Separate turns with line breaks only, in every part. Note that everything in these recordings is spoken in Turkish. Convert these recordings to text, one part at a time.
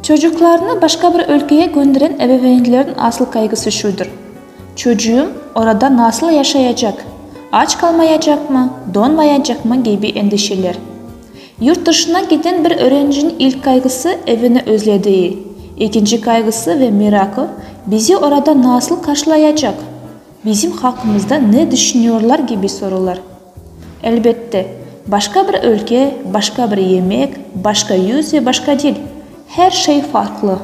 Çocuklarını başka bir ülkeye gönderen ebeveynlerin asıl kaygısı şudur. Çocuğum orada nasıl yaşayacak? Aç kalmayacak mı? Donmayacak mı gibi endişeler. Yurt dışına giden bir öğrencinin ilk kaygısı evini özlediği, ikinci kaygısı ve merakı bizi orada nasıl karşılayacak? Bizim hakkımızda ne düşünüyorlar gibi sorular. Elbette başka bir ülke, başka bir yemek, başka yüz ve başka dil. Her şey farklı.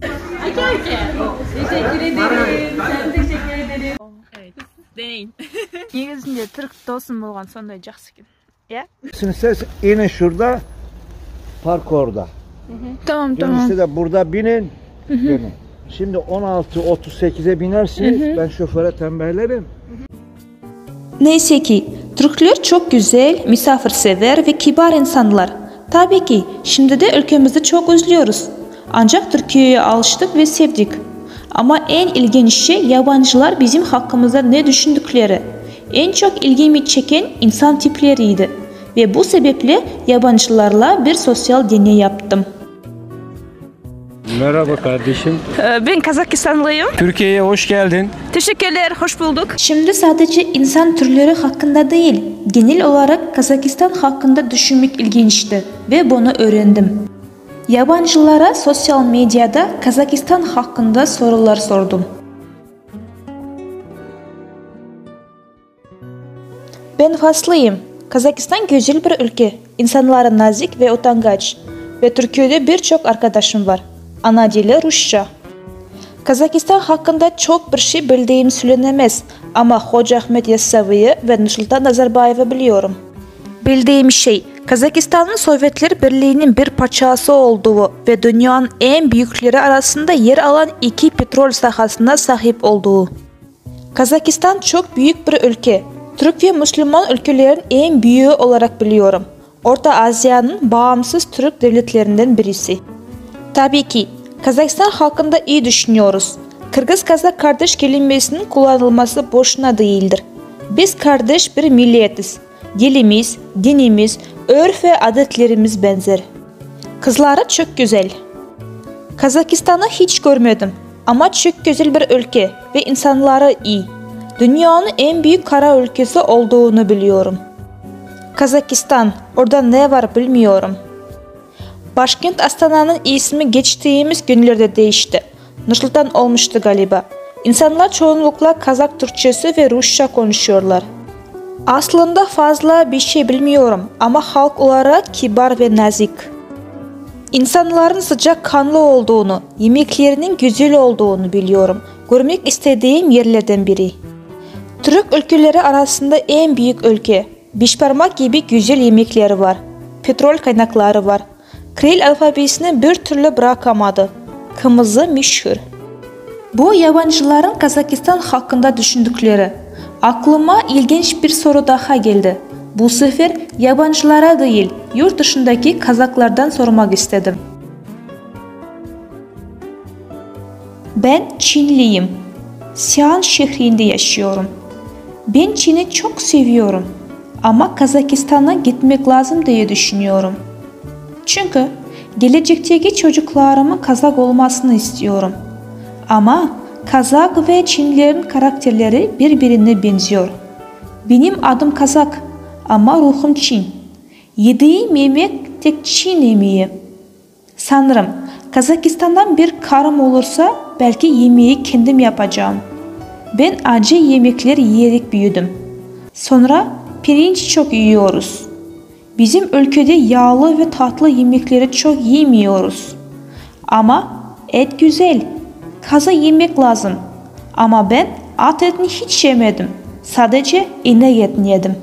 Teşekkür ederim. Sen teşekkür ederim.
Evet, deneyin.
Негізінде Türk dostum болған сондай жақсы екен. Ya?
Ses inin şurada, park orada.
Tamam.
Dönüşte de burada binin, dönün. Şimdi 16.38'e binersiniz, ben şoföre tembihlerim.
Neyse ki Türkler çok güzel, misafirsever ve kibar insanlar. Tabii ki şimdi de ülkemizi çok özlüyoruz. Ancak Türkiye'ye alıştık ve sevdik. Ama en ilginç şey yabancılar bizim hakkımızda ne düşündükleri. En çok ilgimi çeken insan tipleriydi. Ve bu sebeple yabancılarla bir sosyal deney yaptım.
Merhaba kardeşim.
Ben Kazakistanlıyım.
Türkiye'ye hoş geldin.
Teşekkürler, hoş bulduk. Şimdi sadece insan türleri hakkında değil, genel olarak Kazakistan hakkında düşünmek ilginçti ve bunu öğrendim. Yabancılara sosyal medyada Kazakistan hakkında sorular sordum. Ben Faslıyım. Kazakistan güzel bir ülke. İnsanları nazik ve utangaç. Ve Türkiye'de birçok arkadaşım var. Ana dili Rusça. Kazakistan hakkında çok bir şey bildiğim söylenemez ama Hoca Ahmet Yassavi'yi ve Nursultan Nazarbayev'i biliyorum. Bildiğim şey, Kazakistan'ın Sovyetler Birliği'nin bir parçası olduğu ve dünyanın en büyükleri arasında yer alan 2 petrol sahasına sahip olduğu. Kazakistan çok büyük bir ülke. Türk ve Müslüman ülkelerin en büyüğü olarak biliyorum. Orta Asya'nın bağımsız Türk devletlerinden birisi. Tabii ki Kazakistan hakkında iyi düşünüyoruz. Kırgız-Kazak kardeş kelimesinin kullanılması boşuna değildir. Biz kardeş bir milletiz. Dilimiz, dinimiz, örf ve adetlerimiz benzer. Kızları çok güzel. Kazakistan'ı hiç görmedim ama çok güzel bir ülke ve insanları iyi. Dünyanın en büyük kara ülkesi olduğunu biliyorum. Kazakistan, orada ne var bilmiyorum. Başkent Astana'nın ismi geçtiğimiz günlerde değişti. Nursultan olmuştu galiba. İnsanlar çoğunlukla Kazak Türkçesi ve Rusça konuşuyorlar. Aslında fazla bir şey bilmiyorum ama halk olarak kibar ve nazik. İnsanların sıcakkanlı olduğunu, yemeklerinin güzel olduğunu biliyorum. Görmek istediğim yerlerden biri. Türk ülkeleri arasında en büyük ülke. Beşparmak gibi güzel yemekleri var. Petrol kaynakları var. Kiril alfabesini bir türlü bırakamadı. Kırmızı meşhur. Bu yabancıların Kazakistan hakkında düşündükleri. Aklıma ilginç bir soru daha geldi. Bu sefer yabancılara değil, yurt dışındaki Kazaklardan sormak istedim. Ben Çinliyim. Xi'an şehrinde yaşıyorum. Ben Çin'i çok seviyorum. Ama Kazakistan'a gitmek lazım diye düşünüyorum. Çünkü gelecekteki çocuklarımın Kazak olmasını istiyorum. Ama Kazak ve Çinlilerin karakterleri birbirine benziyor. Benim adım Kazak ama ruhum Çin. Yediğim yemek tek Çin yemeği. Sanırım Kazakistan'dan bir karım olursa belki yemeği kendim yapacağım. Ben acı yemekler yiyerek büyüdüm. Sonra pirinç çok yiyoruz. Bizim ülkede yağlı ve tatlı yemekleri çok yemiyoruz. Ama et güzel. Kaza yemek lazım. Ama ben at etini hiç yemedim. Sadece inek etini yedim.